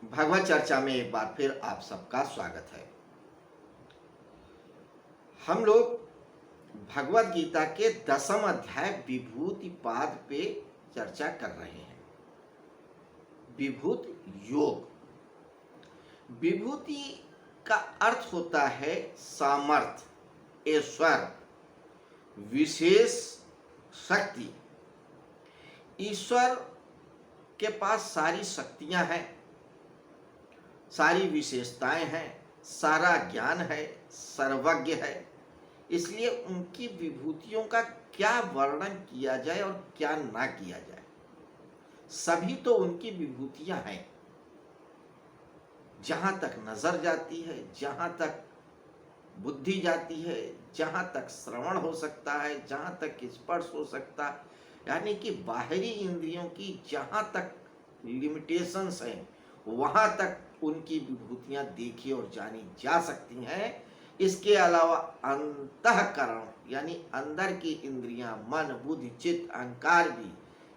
भगवत चर्चा में एक बार फिर आप सबका स्वागत है। हम लोग भगवत गीता के 10वें अध्याय विभूति पाद पे चर्चा कर रहे हैं। विभूति योग। विभूति का अर्थ होता है सामर्थ्य, ऐश्वर्य, विशेष शक्ति। ईश्वर के पास सारी शक्तियां हैं, सारी विशेषताएं हैं, सारा ज्ञान है, सर्वज्ञ है। इसलिए उनकी विभूतियों का क्या वर्णन किया जाए और क्या ना किया जाए, सभी तो उनकी विभूतियां हैं। जहां तक नजर जाती है, जहां तक बुद्धि जाती है, जहां तक श्रवण हो सकता है, जहां तक स्पर्श हो सकता है, यानी कि बाहरी इंद्रियों की जहां तक लिमिटेशंस हैं, वहां तक उनकी विभूतियां देखी और जानी जा सकती हैं। इसके अलावा अंतःकरण यानी अंदर की इंद्रियां, मन, बुद्धि, चित्त, अहंकार भी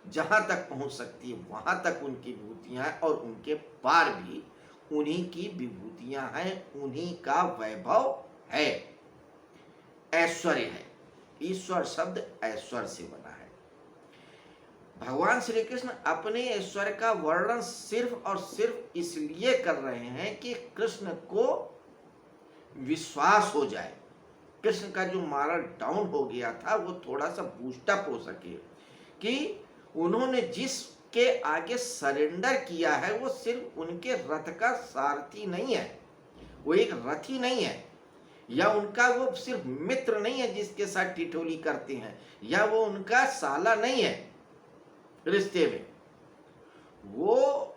जहां तक पहुंच सकती है वहां तक उनकी विभूतियां हैं, और उनके पार भी उन्हीं की विभूतियां हैं, उन्हीं का वैभव है, ऐश्वर्य है। ईश्वर शब्द ऐश्वर्य से बना है। भगवान श्री कृष्ण अपने ऐश्वर्य का वर्णन सिर्फ और सिर्फ इसलिए कर रहे हैं कि कृष्ण को विश्वास हो जाए, कृष्ण का जो मॉरल डाउन हो गया था वो थोड़ा सा बूस्टअप हो सके, कि उन्होंने जिसके आगे सरेंडर किया है वो सिर्फ उनके रथ का सारथी नहीं है, वो एक रथी नहीं है, या उनका वो सिर्फ मित्र नहीं है जिसके साथ टिटोली करते हैं, या वो उनका साला नहीं है रिश्ते में। वो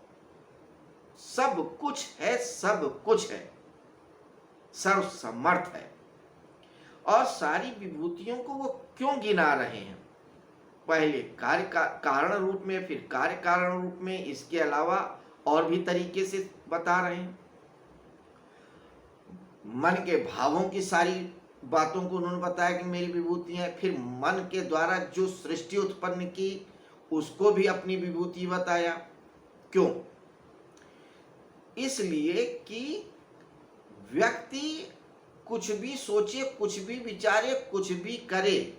सब कुछ है, सब कुछ है, सर्वसमर्थ है। और सारी विभूतियों को वो क्यों गिना रहे हैं? पहले कार्य का कारण रूप में, फिर कार्य कारण रूप में, इसके अलावा और भी तरीके से बता रहे हैं। मन के भावों की सारी बातों को उन्होंने बताया कि मेरी विभूति है। फिर मन के द्वारा जो सृष्टि उत्पन्न की उसको भी अपनी विभूति बताया। क्यों? इसलिए कि व्यक्ति कुछ भी सोचे, कुछ भी विचारे, कुछ भी करे,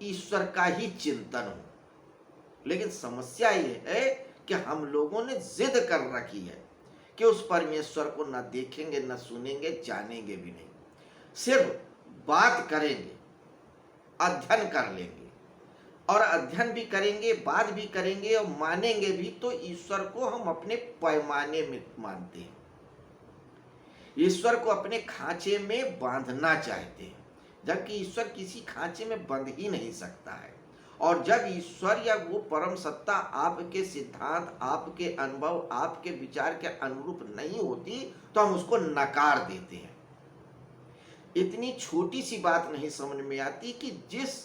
ईश्वर का ही चिंतन हो। लेकिन समस्या ये है कि हम लोगों ने जिद कर रखी है कि उस परमेश्वर को न देखेंगे, न सुनेंगे, जानेंगे भी नहीं, सिर्फ बात करेंगे, अध्ययन कर लेंगे, और अध्ययन भी करेंगे, बात भी करेंगे और मानेंगे भी, तो ईश्वर को हम अपने पैमाने में मानते हैं, ईश्वर को अपने खांचे में बांधना चाहते हैं, जबकि ईश्वर किसी खांचे में बंध ही नहीं सकता है। और जब ईश्वर या वो परम सत्ता आपके सिद्धांत, आपके अनुभव, आपके विचार के अनुरूप नहीं होती तो हम उसको नकार देते हैं। इतनी छोटी सी बात नहीं समझ में आती कि जिस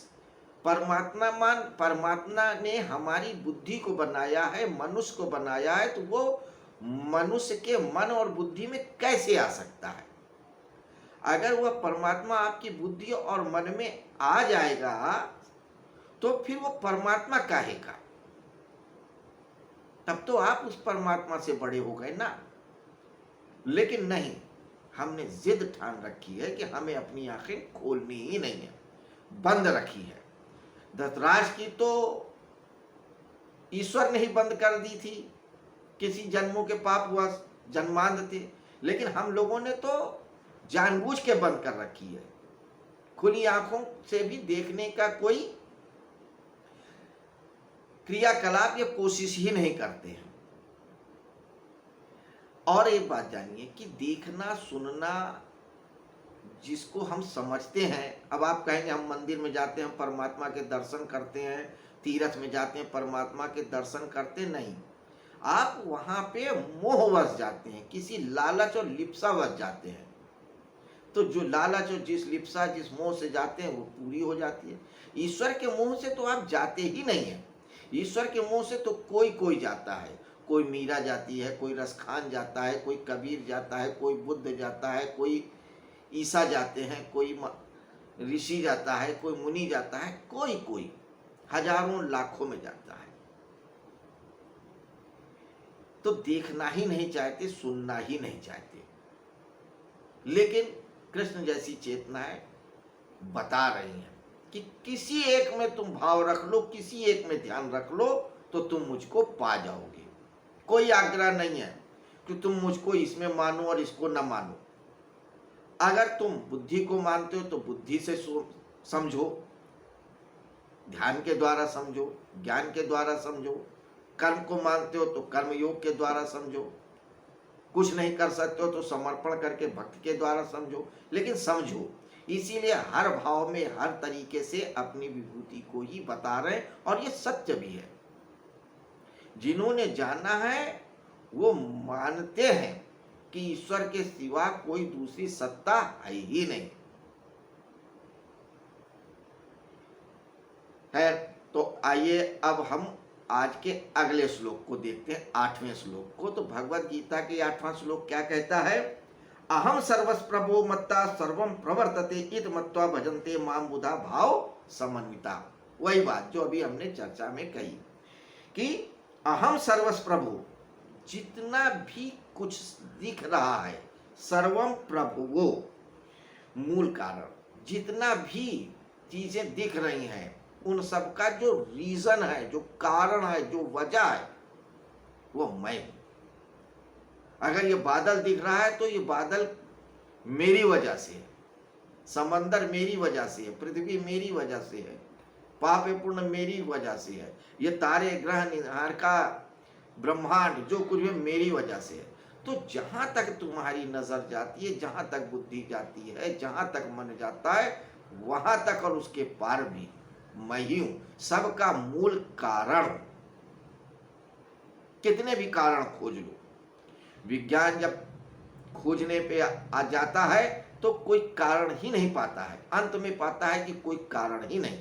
परमात्मा ने हमारी बुद्धि को बनाया है, मनुष्य को बनाया है, तो वो मनुष्य के मन और बुद्धि में कैसे आ सकता है? अगर वह परमात्मा आपकी बुद्धि और मन में आ जाएगा तो फिर वो परमात्मा काहे का? तब तो आप उस परमात्मा से बड़े हो गए ना। लेकिन नहीं, हमने जिद ठान रखी है कि हमें अपनी आंखें खोलनी ही नहीं है, बंद रखी है। धृतराष्ट्र की तो ईश्वर ने ही बंद कर दी थी, किसी जन्मों के पाप हुआ जन्मांध थे, लेकिन हम लोगों ने तो जानबूझ के बंद कर रखी है। खुली आंखों से भी देखने का कोई क्रियाकलाप या कोशिश ही नहीं करते हैं। और एक बात जानिए कि देखना, सुनना जिसको हम समझते हैं, अब आप कहेंगे हम मंदिर में जाते हैं, परमात्मा के दर्शन करते हैं, तीर्थ में जाते हैं, परमात्मा के दर्शन करते नहीं। आप वहां पे मोहवश जाते हैं, किसी लालच और लिप्सावश जाते हैं। तो जो लालच और जिस लिप्सा, जिस मोह से जाते हैं वो पूरी हो जाती है। ईश्वर के मोह से तो आप जाते ही नहीं है। ईश्वर के मोह से तो कोई कोई जाता है, कोई मीरा जाती है, कोई रसखान जाता है, कोई कबीर जाता है, कोई बुद्ध जाता है, कोई ईसा जाते हैं, कोई ऋषि जाता है, कोई मुनि जाता है, कोई कोई हजारों लाखों में जाता है। तो देखना ही नहीं चाहते, सुनना ही नहीं चाहते। लेकिन कृष्ण जैसी चेतनाएं बता रही हैं कि किसी एक में तुम भाव रख लो, किसी एक में ध्यान रख लो, तो तुम मुझको पा जाओगे। कोई आग्रह नहीं है कि तुम मुझको इसमें मानो और इसको न मानो। अगर तुम बुद्धि को मानते हो तो बुद्धि से समझो, ध्यान के द्वारा समझो, ज्ञान के द्वारा समझो। कर्म को मानते हो तो कर्म योग के द्वारा समझो। कुछ नहीं कर सकते हो तो समर्पण करके भक्ति के द्वारा समझो, लेकिन समझो। इसीलिए हर भाव में हर तरीके से अपनी विभूति को ही बता रहे हैं, और ये सत्य भी है। जिन्होंने जाना है वो मानते हैं कि ईश्वर के सिवा कोई दूसरी सत्ता है ही नहीं है। तो आइए अब हम आज के अगले श्लोक को देखते हैं, 8वें श्लोक को। तो भगवत गीता के 8वां श्लोक क्या कहता है? अहम सर्वस्प्रभो मत्ता सर्वम प्रवर्तते इत मत्वा भजन्ते माम बुधा भाव समन्विता। वही बात जो अभी हमने चर्चा में कही कि अहम सर्वस्प्रभु, जितना भी कुछ दिख रहा है, सर्वम प्रभुवो, मूल कारण, जितना भी चीजें दिख रही हैं उन सब का जो रीजन है, जो कारण है, जो वजह है, वो मैं हूं। अगर ये बादल दिख रहा है तो ये बादल मेरी वजह से है, समंदर मेरी वजह से है, पृथ्वी मेरी वजह से है, पाप पूर्ण मेरी वजह से है, ये तारे ग्रह निहार का ब्रह्मांड जो कुछ है मेरी वजह से है। तो जहां तक तुम्हारी नजर जाती है, जहां तक बुद्धि जाती है, जहां तक मन जाता है, वहां तक और उसके पार भी मैं ही हूं, सबका मूल कारण। कितने भी कारण खोज लो, विज्ञान जब खोजने पे आ जाता है तो कोई कारण ही नहीं पाता है, अंत में पाता है कि कोई कारण ही नहीं,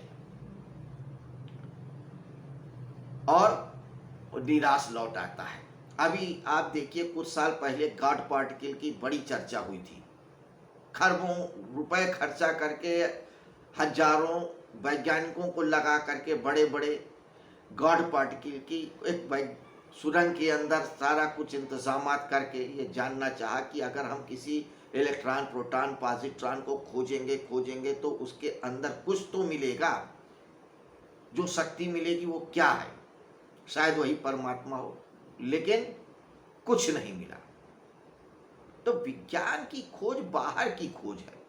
और निराश लौट आता है। अभी आप देखिए, कुछ साल पहले गॉड पार्टिकल की बड़ी चर्चा हुई थी। खरबों रुपए खर्चा करके, हजारों वैज्ञानिकों को लगा करके बड़े बड़े गॉड पार्टिकल की एक सुरंग के अंदर सारा कुछ इंतजामात करके ये जानना चाहा कि अगर हम किसी इलेक्ट्रॉन, प्रोटॉन, पॉजिट्रॉन को खोजेंगे तो उसके अंदर कुछ तो मिलेगा, जो शक्ति मिलेगी वो क्या है, शायद वही परमात्मा हो, लेकिन कुछ नहीं मिला। तो विज्ञान की खोज बाहर की खोज है।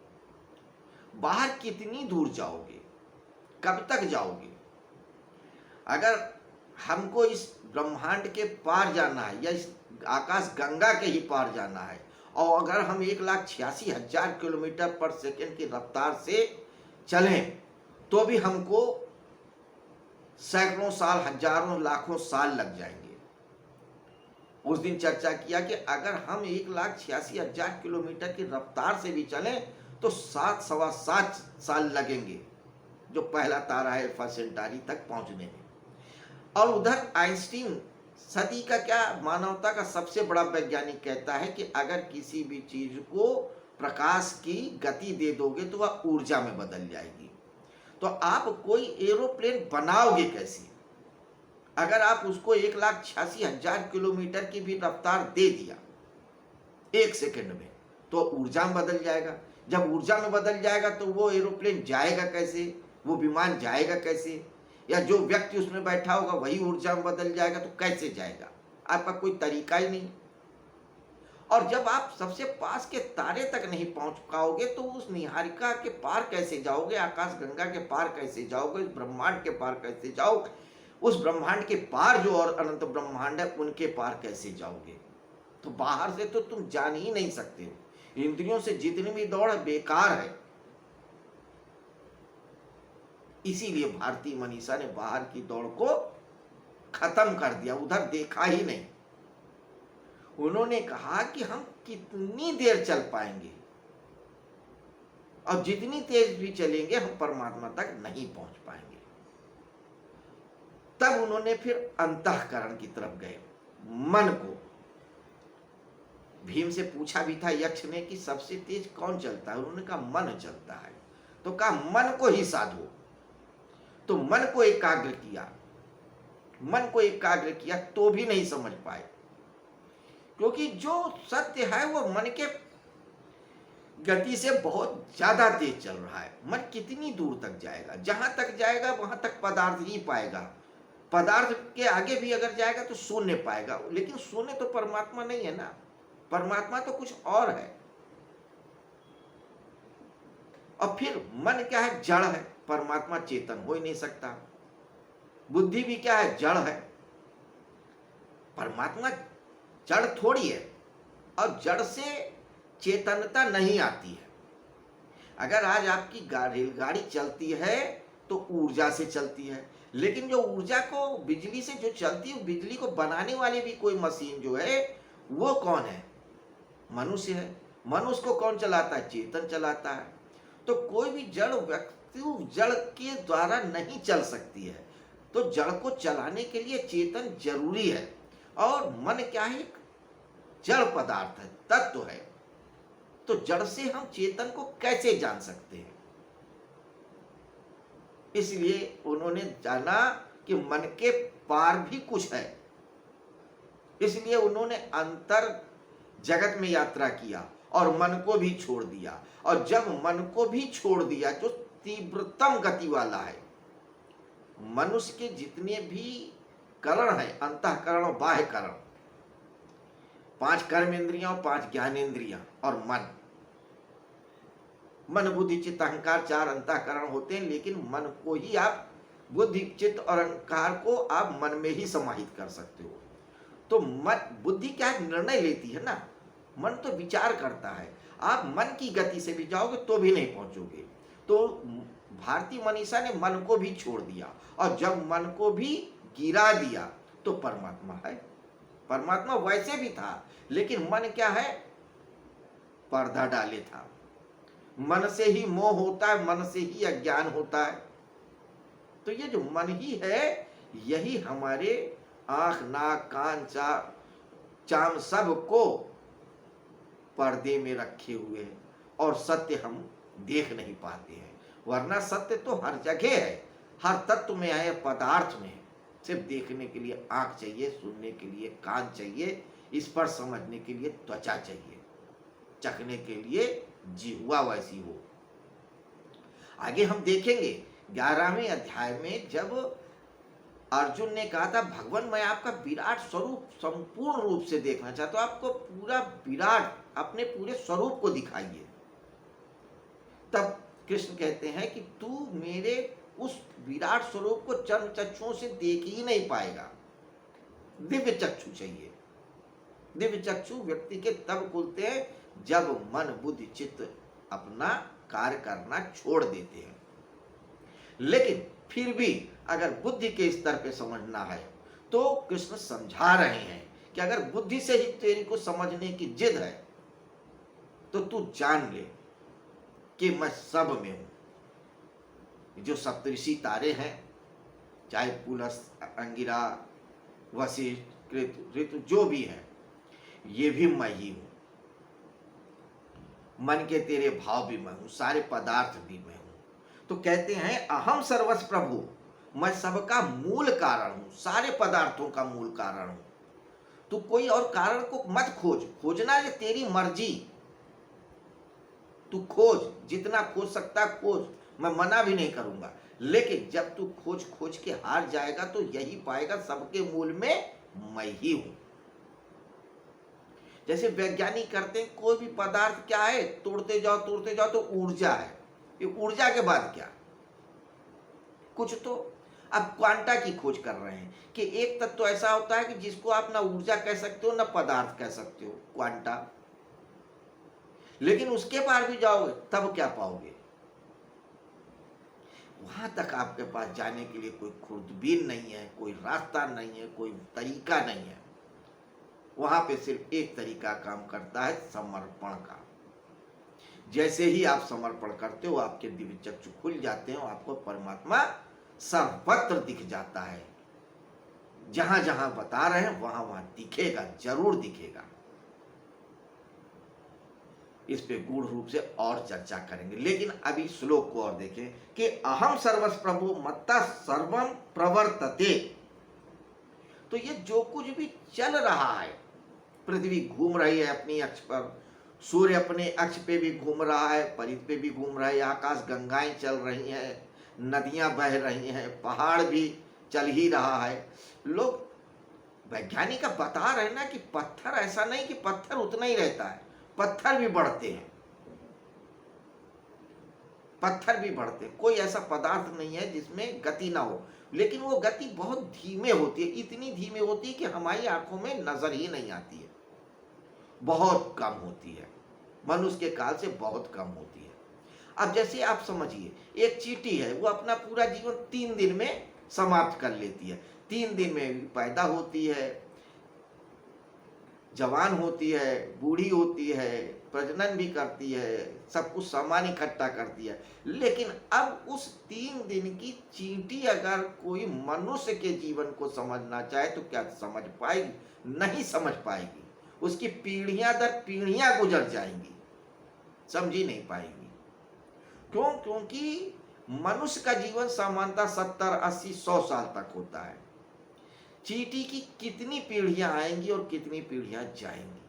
बाहर कितनी दूर जाओगे, कब तक जाओगे? अगर हमको इस ब्रह्मांड के पार जाना है या इस आकाश गंगा के ही पार जाना है, और अगर हम 1,86,000 किलोमीटर पर सेकंड की रफ्तार से चलें तो भी हमको सैकड़ों साल, हजारों, लाखों साल लग जाएंगे। उस दिन चर्चा किया कि अगर हम 1,86,000 किलोमीटर की रफ्तार से भी चलें तो 7-7.25 साल लगेंगे, जो पहला तारा है अल्फा सेंटारी तक पहुंचने में। और उधर आइंस्टीन, सदी का क्या, मानवता का सबसे बड़ा वैज्ञानिक, कहता है कि अगर किसी भी चीज को प्रकाश की गति दे दोगे तो वह ऊर्जा में बदल जाएगी। तो आप कोई एरोप्लेन बनाओगे कैसे? अगर आप उसको 1,86,000 किलोमीटर की भी रफ्तार दे दिया 1 सेकंड में, तो ऊर्जा में बदल जाएगा। जब ऊर्जा में बदल जाएगा तो वो एरोप्लेन जाएगा कैसे, वो विमान जाएगा कैसे? या जो व्यक्ति उसमें बैठा होगा वही ऊर्जा में बदल जाएगा तो कैसे जाएगा? आपका कोई तरीका ही नहीं। और जब आप सबसे पास के तारे तक नहीं पहुंच पाओगे तो उस निहारिका के पार कैसे जाओगे? आकाश गंगा के पार कैसे जाओगे? ब्रह्मांड के पार कैसे जाओगे? उस ब्रह्मांड के पार जो और अनंत ब्रह्मांड है उनके पार कैसे जाओगे? तो बाहर से तो तुम जान ही नहीं सकते हो। इंद्रियों से जितनी भी दौड़ बेकार है। इसीलिए भारती मनीषा ने बाहर की दौड़ को खत्म कर दिया, उधर देखा ही नहीं। उन्होंने कहा कि हम कितनी देर चल पाएंगे, और जितनी तेज भी चलेंगे हम परमात्मा तक नहीं पहुंच पाएंगे। तब उन्होंने फिर अंतःकरण की तरफ गए, मन को। भीम से पूछा भी था यक्ष ने कि सबसे तेज कौन चलता है? उन्होंने कहा मन चलता है। तो कहा मन को ही साधो। तो मन को एकाग्र किया, मन को एकाग्र किया तो भी नहीं समझ पाए। क्योंकि जो सत्य है वो मन के गति से बहुत ज्यादा तेज चल रहा है। मन कितनी दूर तक जाएगा, जहां तक जाएगा वहां तक पदार्थ ही पाएगा। पदार्थ के आगे भी अगर जाएगा तो शून्य पाएगा, लेकिन शून्य तो परमात्मा नहीं है ना, परमात्मा तो कुछ और है। और फिर मन क्या है, जड़ है, परमात्मा चेतन हो ही नहीं सकता। बुद्धि भी क्या है, जड़ है, परमात्मा जड़ थोड़ी है। और जड़ से चेतनता नहीं आती है। अगर आज आपकी रेलगाड़ी चलती है तो ऊर्जा से चलती है, लेकिन जो ऊर्जा को बिजली से जो चलती है, बिजली को बनाने वाली भी कोई मशीन जो है वो कौन है, मनुष्य है। मनुष्य को कौन चलाता है, चेतन चलाता है। तो कोई भी जड़ वस्तु जड़ के द्वारा नहीं चल सकती है, तो जड़ को चलाने के लिए चेतन जरूरी है। और मन क्या है, जड़ पदार्थ है, तत्व है। तो जड़ से हम चेतन को कैसे जान सकते हैं? इसलिए उन्होंने जाना कि मन के पार भी कुछ है। इसलिए उन्होंने अंतर जगत में यात्रा किया और मन को भी छोड़ दिया। और जब मन को भी छोड़ दिया, जो तीव्रतम गति वाला है, मनुष्य के जितने भी करण है, अंतःकरण और बाह्य करण, 5 कर्म इंद्रियां, 5 ज्ञानेंद्रियां और मन बुद्धि चित्त अहंकार 4 अंतःकरण होते हैं। लेकिन मन को ही आप, बुद्धि चित्त और अहंकार को आप मन में ही समाहित कर सकते हो। तो मन, बुद्धि क्या है, निर्णय लेती है ना, मन तो विचार करता है। आप मन की गति से भी जाओगे तो भी नहीं पहुंचोगे। तो भारतीय मनीषा ने मन को भी छोड़ दिया, और जब मन को भी गिरा दिया तो परमात्मा है। परमात्मा वैसे भी था, लेकिन मन क्या है, पर्दा डाले था। मन से ही मोह होता है, मन से ही अज्ञान होता है। तो ये जो मन ही है, यही हमारे आंख नाक कान चाम सब को पर्दे में रखे हुए हैं, और सत्य हम देख नहीं पाते हैं। वरना सत्य तो हर जगह है, हर तत्व में है, पदार्थ में है। सिर्फ देखने के लिए आंख चाहिए, सुनने के लिए कान चाहिए, इस पर समझने के लिए त्वचा चाहिए, चखने के लिए जिह्वा वैसी हो। आगे हम देखेंगे 11वें अध्याय में, जब अर्जुन ने कहा था, भगवान मैं आपका विराट स्वरूप संपूर्ण रूप से देखना चाहता हूं, आपको पूरा विराट अपने पूरे स्वरूप को दिखाइए। तब कृष्ण कहते हैं कि तू मेरे उस विराट स्वरूप को चर्म चक्षुओं से देख ही नहीं पाएगा, दिव्य चक्षु चाहिए। दिव्य चक्षु व्यक्ति के तब खुलते हैं जब मन बुद्धि चित्त अपना कार्य करना छोड़ देते हैं। लेकिन फिर भी अगर बुद्धि के स्तर पे समझना है तो कृष्ण समझा रहे हैं कि अगर बुद्धि से ही तेरी को समझने की जिद है तो तू जान ले कि मैं सब में हूं। जो सप्तऋषि तारे हैं, चाहे पुलस, अंगिरा, वशिष्ठ, कृत, ऋतु जो भी है, ये भी मैं ही हूं। मन के तेरे भाव भी मैं हूं, सारे पदार्थ भी मैं हूं। तो कहते हैं अहम सर्वस्व प्रभु, मैं सबका मूल कारण हूं, सारे पदार्थों का मूल कारण हूं। तू कोई और कारण को मत खोज, खोजना ये तेरी मर्जी, तू खोज, जितना खोज सकता खोज, मैं मना भी नहीं करूंगा। लेकिन जब तू खोज खोज के हार जाएगा तो यही पाएगा, सबके मूल में मैं ही हूं। जैसे वैज्ञानिक करते हैं, कोई भी पदार्थ क्या है, तोड़ते जाओ तो ऊर्जा है। ये ऊर्जा के बाद क्या, कुछ तो। अब क्वांटा की खोज कर रहे हैं कि एक तत्व तो ऐसा होता है कि जिसको आप ना ऊर्जा कह सकते हो ना पदार्थ कह सकते हो, क्वांटा। लेकिन उसके पार भी जाओगे तब क्या पाओगे? वहां तक आपके पास जाने के लिए कोई खुर्दबीन नहीं है, कोई रास्ता नहीं है, कोई तरीका नहीं है। वहां पे सिर्फ एक तरीका काम करता है, समर्पण का। जैसे ही आप समर्पण करते हो, आपके दिव्य चक्षु खुल जाते हैं, आपको परमात्मा सर्वत्र दिख जाता है। जहां जहां बता रहे हैं वहां वहां दिखेगा, जरूर दिखेगा। इस पे गूढ़ रूप से और चर्चा करेंगे, लेकिन अभी श्लोक को और देखें कि अहम सर्वस्व प्रभु मत्ता सर्वम प्रवर्तते। तो ये जो कुछ भी चल रहा है पृथ्वी घूम रही है अपनी अक्ष पर, सूर्य अपने अक्ष पे भी घूम रहा है, परिध पे भी घूम रहा है, आकाश गंगाएं चल रही हैं, नदियां बह रही हैं, पहाड़ भी चल ही रहा है। लोग वैज्ञानिक बता रहे हैं ना कि पत्थर, ऐसा नहीं कि पत्थर उतना ही रहता है, पत्थर भी बढ़ते हैं, पत्थर भी बढ़ते हैं। कोई ऐसा पदार्थ नहीं है जिसमें गति ना हो, लेकिन वो गति बहुत धीमे होती है, इतनी धीमे होती है कि हमारी आंखों में नजर ही नहीं आती है, बहुत कम होती है, मनुष्य के काल से बहुत कम होती है। अब जैसे आप समझिए, एक चींटी है, वो अपना पूरा जीवन 3 दिन में समाप्त कर लेती है। 3 दिन में पैदा होती है, जवान होती है, बूढ़ी होती है, प्रजनन भी करती है, सब कुछ सामान इकट्ठा करती है। लेकिन अब उस 3 दिन की चींटी अगर कोई मनुष्य के जीवन को समझना चाहे तो क्या समझ पाएगी? नहीं समझ पाएगी। उसकी पीढ़ियां दर पीढ़ियां गुजर जाएंगी, समझ ही नहीं पाएगी। क्यों? क्योंकि मनुष्य का जीवन सामान्यतः 70, 80, 100 साल तक होता है। चींटी की कितनी पीढ़ियां आएंगी और कितनी पीढ़ियां जाएंगी,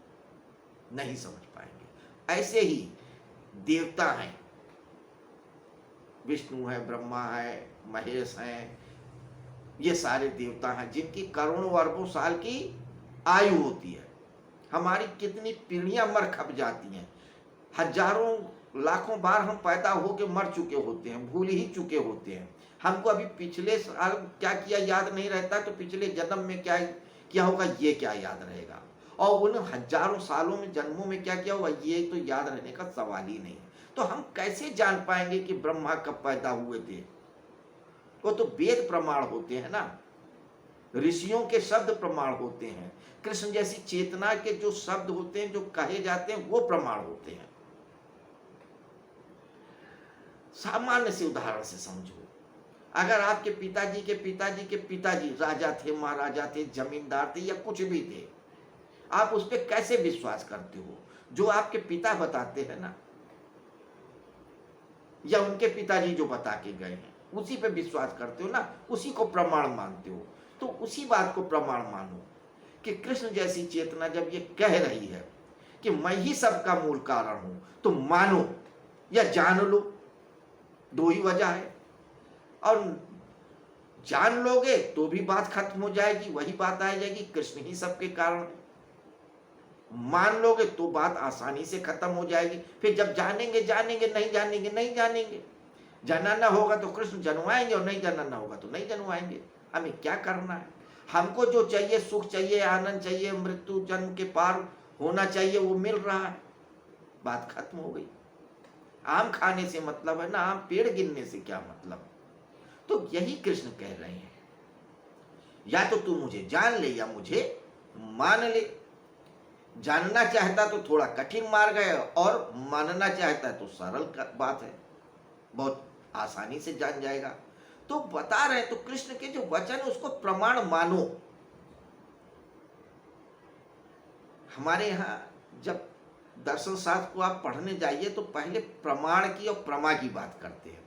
नहीं समझ पाएंगे। ऐसे ही देवता हैं, विष्णु है, ब्रह्मा है, महेश हैं, ये सारे देवता हैं जिनकी करोड़ों अरबों साल की आयु होती है। हमारी कितनी पीढ़ियां मर खप जाती हैं, हजारों लाखों बार हम पैदा होकर मर चुके होते हैं, भूल ही चुके होते हैं। हमको अभी पिछले साल क्या किया याद नहीं रहता, तो पिछले जन्म में क्या किया होगा ये क्या याद रहेगा, और उन हजारों सालों में जन्मों में क्या किया होगा ये तो याद रहने का सवाल ही नहीं है। तो हम कैसे जान पाएंगे कि ब्रह्मा कब पैदा हुए थे? वो तो वेद प्रमाण होते हैं ना, ऋषियों के शब्द प्रमाण होते हैं, कृष्ण जैसी चेतना के जो शब्द होते हैं, जो कहे जाते हैं, वो प्रमाण होते हैं। सामान्य से उदाहरण से समझो, अगर आपके पिताजी के पिताजी के पिताजी राजा थे, महाराजा थे, जमींदार थे या कुछ भी थे, आप उस पर कैसे विश्वास करते हो? जो आपके पिता बताते हैं ना, या उनके पिताजी जो बता के गए हैं, उसी पे विश्वास करते हो ना, उसी को प्रमाण मानते हो। तो उसी बात को प्रमाण मानो कि कृष्ण जैसी चेतना जब ये कह रही है कि मैं ही सबका मूल कारण हूं, तो मानो या जान लो, दो ही वजह है। और जान लोगे तो भी बात खत्म हो जाएगी, वही बात आ जाएगी, कृष्ण ही सबके कारण है। मान लोगे तो बात आसानी से खत्म हो जाएगी। फिर जब जानेंगे जानेंगे, नहीं जानेंगे नहीं जानेंगे। जानना होगा तो कृष्ण जनवाएंगे, और नहीं जानना होगा तो नहीं जनवाएंगे। हमें क्या करना है? हमको जो चाहिए, सुख चाहिए, आनंद चाहिए, मृत्यु जन्म के पार होना चाहिए, वो मिल रहा है, बात खत्म हो गई। आम खाने से मतलब है ना, आम पेड़ गिनने से क्या मतलब? तो यही कृष्ण कह रहे हैं, या तो तू मुझे जान ले या मुझे मान ले। जानना चाहता तो थोड़ा कठिन मार्ग है, और मानना चाहता है तो सरल बात है, बहुत आसानी से जान जाएगा। तो बता रहे तो कृष्ण के जो वचन है उसको प्रमाण मानो। हमारे यहाँ जब दर्शन शास्त्र को आप पढ़ने जाइए तो पहले प्रमाण की और प्रमा की बात करते हैं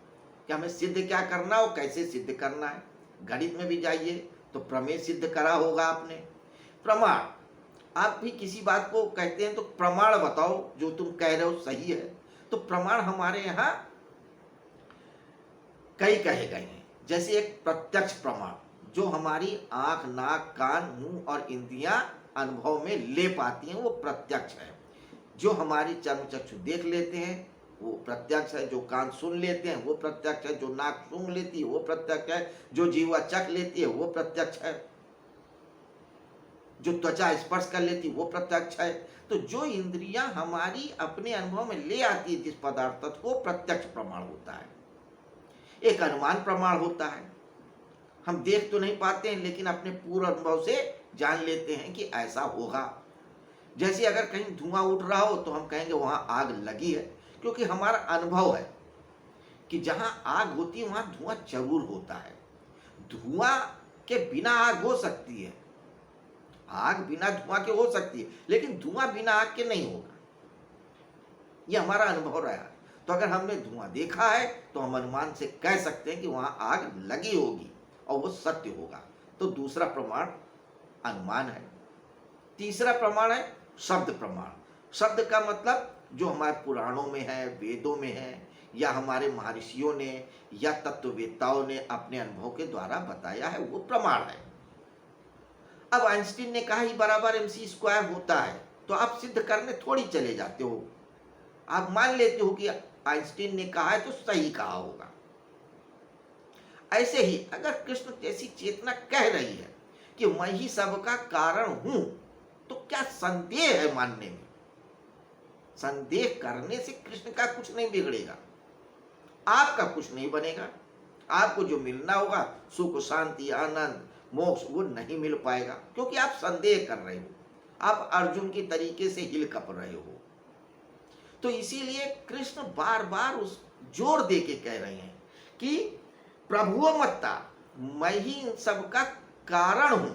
कि हमें सिद्ध क्या करना हो, कैसे सिद्ध करना है। गणित में भी जाइए तो प्रमेय सिद्ध करा होगा आपने। प्रमाण, आप भी किसी बात को कहते हैं तो प्रमाण बताओ, जो तुम कह रहे हो सही है। तो प्रमाण हमारे यहाँ कई कहे गए हैं। जैसे एक प्रत्यक्ष प्रमाण, जो हमारी आंख, नाक, कान, मुंह और इंद्रियां अनुभव में ले पाती हैं, वो प्रत्यक्ष है। जो हमारी चर्म चक्षु देख लेते हैं वो प्रत्यक्ष है, जो कान सुन लेते हैं वो प्रत्यक्ष है, जो नाक सूंघ लेती है वो प्रत्यक्ष है, जो जीवा चख लेती है वो प्रत्यक्ष है, जो त्वचा स्पर्श कर लेती है वो प्रत्यक्ष है। तो जो इंद्रियां हमारी अपने अनुभव में ले आती है जिस पदार्थ को, प्रत्यक्ष प्रमाण होता है। एक अनुमान प्रमाण होता है, हम देख तो नहीं पाते हैं लेकिन अपने पूर्व अनुभव से जान लेते हैं कि ऐसा होगा। जैसे अगर कहीं धुआं उठ रहा हो तो हम कहेंगे वहां आग लगी है, क्योंकि हमारा अनुभव है कि जहां आग होती है वहां धुआं जरूर होता है। धुआं के बिना आग हो सकती है, आग बिना धुआं के हो सकती है, लेकिन धुआं बिना आग के नहीं होगा। यह हमारा अनुभव रहा है। तो अगर हमने धुआं देखा है तो हम अनुमान से कह सकते हैं कि वहां आग लगी होगी और वो सत्य होगा। तो दूसरा प्रमाण अनुमान है। तीसरा प्रमाण है शब्द प्रमाण। शब्द का मतलब जो हमारे पुराणों में है, वेदों में है, या हमारे महर्षियों ने या तत्ववेत्ताओं ने अपने अनुभव के द्वारा बताया है, वो प्रमाण है। अब आइंस्टीन ने कहा E बराबर mc² होता है, तो आप सिद्ध करने थोड़ी चले जाते हो, आप मान लेते हो कि आइंस्टीन ने कहा है तो सही कहा होगा। ऐसे ही अगर कृष्ण जैसी चेतना कह रही है कि मैं ही सबका कारण हूं, तो क्या संदेह है मानने में? संदेह करने से कृष्ण का कुछ नहीं बिगड़ेगा, आपका कुछ नहीं बनेगा। आपको जो मिलना होगा, सुख, शांति, आनंद, मोक्ष, वो नहीं मिल पाएगा, क्योंकि आप संदेह कर रहे हो, आप अर्जुन की तरीके से हिल कप रहे हो। तो इसीलिए कृष्ण बार बार उस जोर दे के कह रहे हैं कि प्रभुओ मत्ता, मैं ही इन सबका कारण हूं।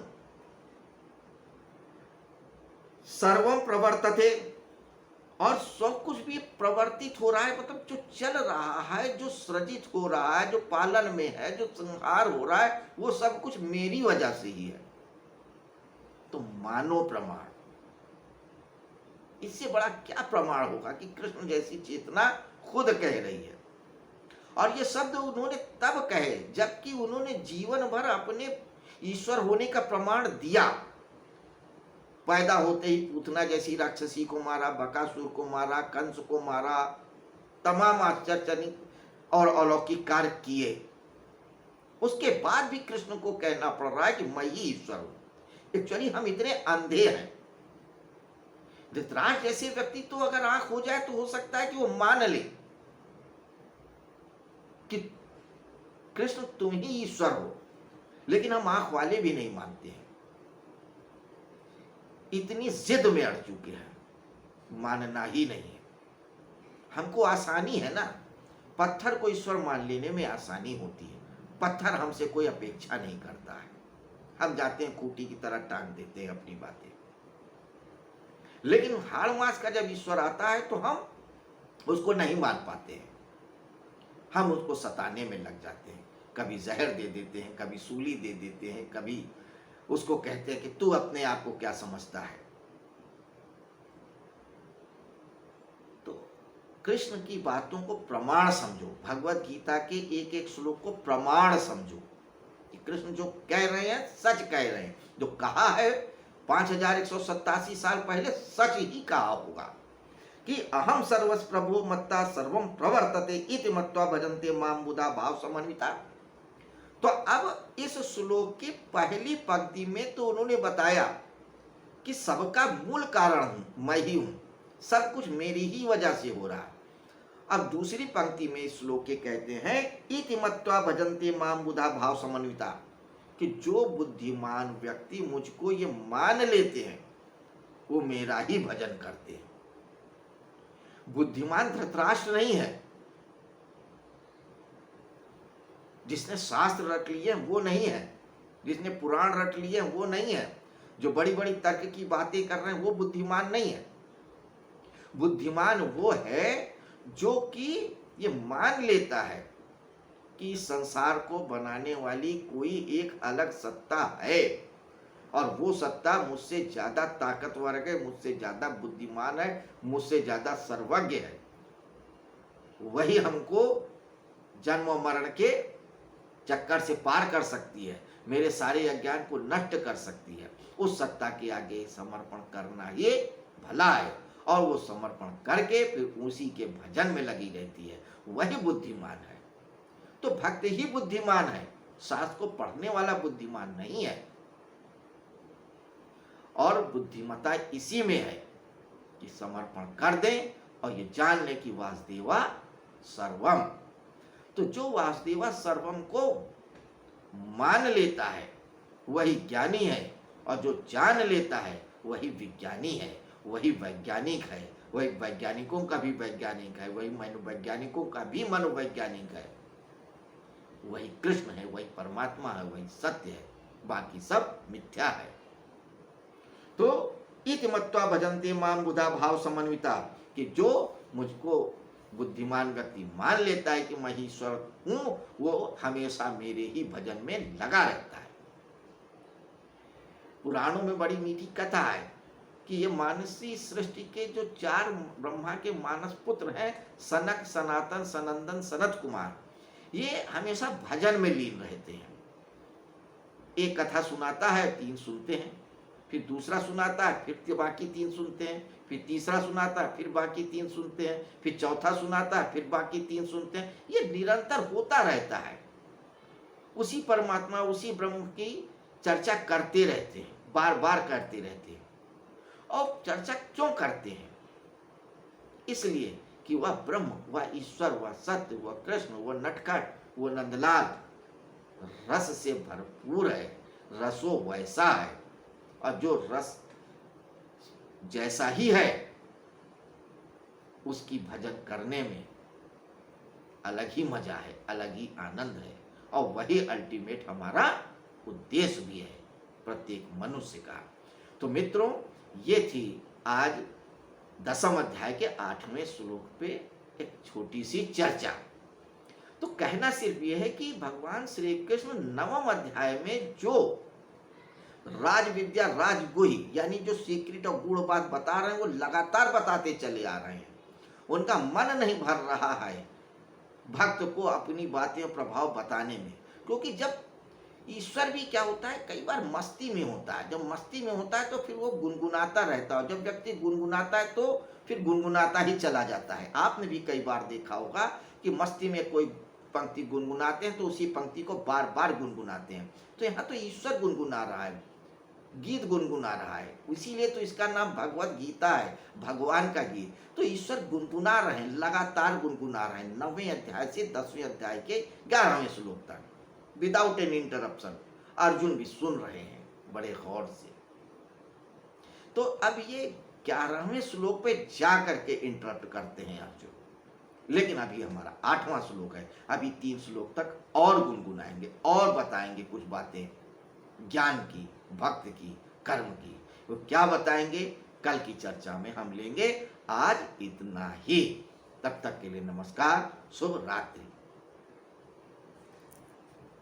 सर्वम प्रवर्तते, और सब कुछ भी प्रवर्तित हो रहा है, मतलब जो चल रहा है, जो सृजित हो रहा है, जो पालन में है, जो संहार हो रहा है, वो सब कुछ मेरी वजह से ही है। तो मानो प्रमाण, इससे बड़ा क्या प्रमाण होगा कि कृष्ण जैसी चेतना खुद कह रही है। और ये शब्द उन्होंने तब कहे जबकि उन्होंने जीवन भर अपने ईश्वर होने का प्रमाण दिया। पैदा होते ही पूतना जैसी राक्षसी को मारा, बकासुर को मारा, कंस को मारा, तमाम आश्चर्यजनक और अलौकिक कार्य किए। उसके बाद भी कृष्ण को कहना पड़ रहा है कि मैं ही ईश्वर हूं। एक्चुअली हम इतने अंधे हैं। धृतराष्ट्र जैसे व्यक्ति तो अगर आंख हो जाए तो हो सकता है कि वो मान ले कि कृष्ण तुम ही ईश्वर हो, लेकिन हम आंख वाले भी नहीं मानते हैं, इतनी जिद में अड़ चुके हैं, मानना ही नहीं है। हमको आसानी है ना, पत्थर को ईश्वर मान लेने में आसानी होती है। पत्थर हमसे कोई अपेक्षा नहीं करता है, हम जाते हैं खूंटी की तरह टांग देते हैं अपनी बातें। लेकिन हाड़ मास का जब ईश्वर आता है तो हम उसको नहीं मान पाते हैं, हम उसको सताने में लग जाते हैं। कभी जहर दे देते हैं, कभी सूली दे देते हैं, कभी उसको कहते हैं कि तू अपने आप को क्या समझता है। तो कृष्ण की बातों को प्रमाण समझो, भगवत गीता के एक एक श्लोक को प्रमाण समझो कि कृष्ण जो कह रहे हैं सच कह रहे हैं। जो कहा है 5187 साल पहले सच ही कहा होगा कि अहम सर्वस प्रभु मत्ता सर्वम प्रवर्तते इति मत्वा भजन्ते माम बुधा भाव समन्विता। तो अब इस श्लोक की पहली पंक्ति में तो उन्होंने बताया कि सबका मूल कारण मैं ही हूं, सब कुछ मेरी ही वजह से हो रहा है। अब दूसरी पंक्ति में इस श्लोक के कहते हैं इति मत्वा भजन्ते माम बुधा भाव समन्विता, कि जो बुद्धिमान व्यक्ति मुझको ये मान लेते हैं वो मेरा ही भजन करते हैं। बुद्धिमान धृतराष्ट्र नहीं है, जिसने शास्त्र रट लिए वो नहीं है, जिसने पुराण रट लिए वो नहीं है, जो बड़ी बड़ी तर्क की बातें कर रहे हैं वो बुद्धिमान नहीं है। बुद्धिमान वो है जो कि ये मान लेता है कि संसार को बनाने वाली कोई एक अलग सत्ता है, और वो सत्ता मुझसे ज्यादा ताकतवर है, मुझसे ज्यादा बुद्धिमान है, मुझसे ज्यादा सर्वज्ञ है। वही हमको जन्म मरण के चक्कर से पार कर सकती है, मेरे सारे अज्ञान को नष्ट कर सकती है। उस सत्ता के आगे समर्पण करना ही भला है, और वो समर्पण करके फिर उसी के भजन में लगी रहती है, वही बुद्धिमान है। तो भक्त ही बुद्धिमान है, शास्त्र को पढ़ने वाला बुद्धिमान नहीं है। और बुद्धिमता इसी में है कि समर्पण कर दें और ये जान ले कि वासुदेवा सर्वम। तो जो वासुदेवा सर्वम को मान लेता है वही ज्ञानी है, और जो जान लेता है वही विज्ञानी है, वही वैज्ञानिक है, वही वैज्ञानिकों का भी वैज्ञानिक है, वही मनोवैज्ञानिकों का भी मनोवैज्ञानिक है। वही कृष्ण है, वही परमात्मा है, वही सत्य है, बाकी सब मिथ्या है। तो इति मत्वा भजन्ते माम बुधा भाव समन्विता, कि जो मुझको बुद्धिमान व्यक्ति मान लेता है कि मैं ईश्वर हूं, वो हमेशा मेरे ही भजन में लगा रहता है। पुराणों में बड़ी मीठी कथा है कि ये मानसी सृष्टि के जो 4 ब्रह्मा के मानस पुत्र हैं, सनक, सनातन, सनंदन, सनत कुमार, ये हमेशा भजन में लीन रहते हैं। एक कथा सुनाता है, 3 सुनते हैं, फिर दूसरा सुनाता है, फिर बाकी 3 सुनते हैं, फिर तीसरा सुनाता है, फिर बाकी 3 सुनते हैं, फिर चौथा सुनाता है, फिर बाकी 3 सुनते हैं। ये निरंतर होता रहता है। उसी परमात्मा, उसी ब्रह्म की चर्चा करते रहते हैं, बार बार करते रहते हैं। और चर्चा क्यों करते हैं? इसलिए कि वह ब्रह्म, वह ईश्वर, वह सत्य, वह कृष्ण, वह नटखट, वह नंदलाल रस से भरपूर है, रसो वैसा है। और जो रस जैसा ही है, उसकी भजन करने में अलग ही मजा है, अलग ही आनंद है। और वही अल्टीमेट हमारा उद्देश्य भी है प्रत्येक मनुष्य का। तो मित्रों, ये थी आज 10वें अध्याय के 8वें श्लोक पे एक छोटी सी चर्चा। तो कहना सिर्फ ये है कि भगवान श्री कृष्ण 9वें अध्याय में जो राज विद्या, राजगुह्य, यानी जो सीक्रेट और गूढ़ बात बता रहे हैं, वो लगातार बताते चले आ रहे हैं। उनका मन नहीं भर रहा है भक्त को अपनी बातें और प्रभाव बताने में। क्योंकि जब ईश्वर भी क्या होता है, कई बार मस्ती में होता है। जब मस्ती में होता है तो फिर वो गुनगुनाता रहता है। जब व्यक्ति गुनगुनाता है तो फिर गुनगुनाता ही चला जाता है। आपने भी कई बार देखा होगा कि मस्ती में कोई पंक्ति गुनगुनाते हैं तो उसी पंक्ति को बार बार गुनगुनाते हैं। तो यहाँ तो ईश्वर गुनगुना रहा है, गीत गुनगुना रहा है, इसीलिए तो इसका नाम भगवत गीता है, भगवान का गीत। तो ईश्वर गुनगुना रहे हैं, लगातार गुनगुना रहे हैं 9वें अध्याय से 10वें अध्याय के 11वें श्लोक तक, विदाउट एन इंटरप्शन। अर्जुन भी सुन रहे हैं बड़े गौर से। तो अब ये 11वें श्लोक पे जा करके इंटरप्ट करते हैं अर्जुन। लेकिन अभी हमारा 8वां श्लोक है, अभी 3 श्लोक तक और गुनगुनाएंगे और बताएंगे कुछ बातें ज्ञान की, भक्त की, कर्म की। वो क्या बताएंगे कल की चर्चा में हम लेंगे। आज इतना ही। तब तक के लिए नमस्कार, शुभ रात्रि।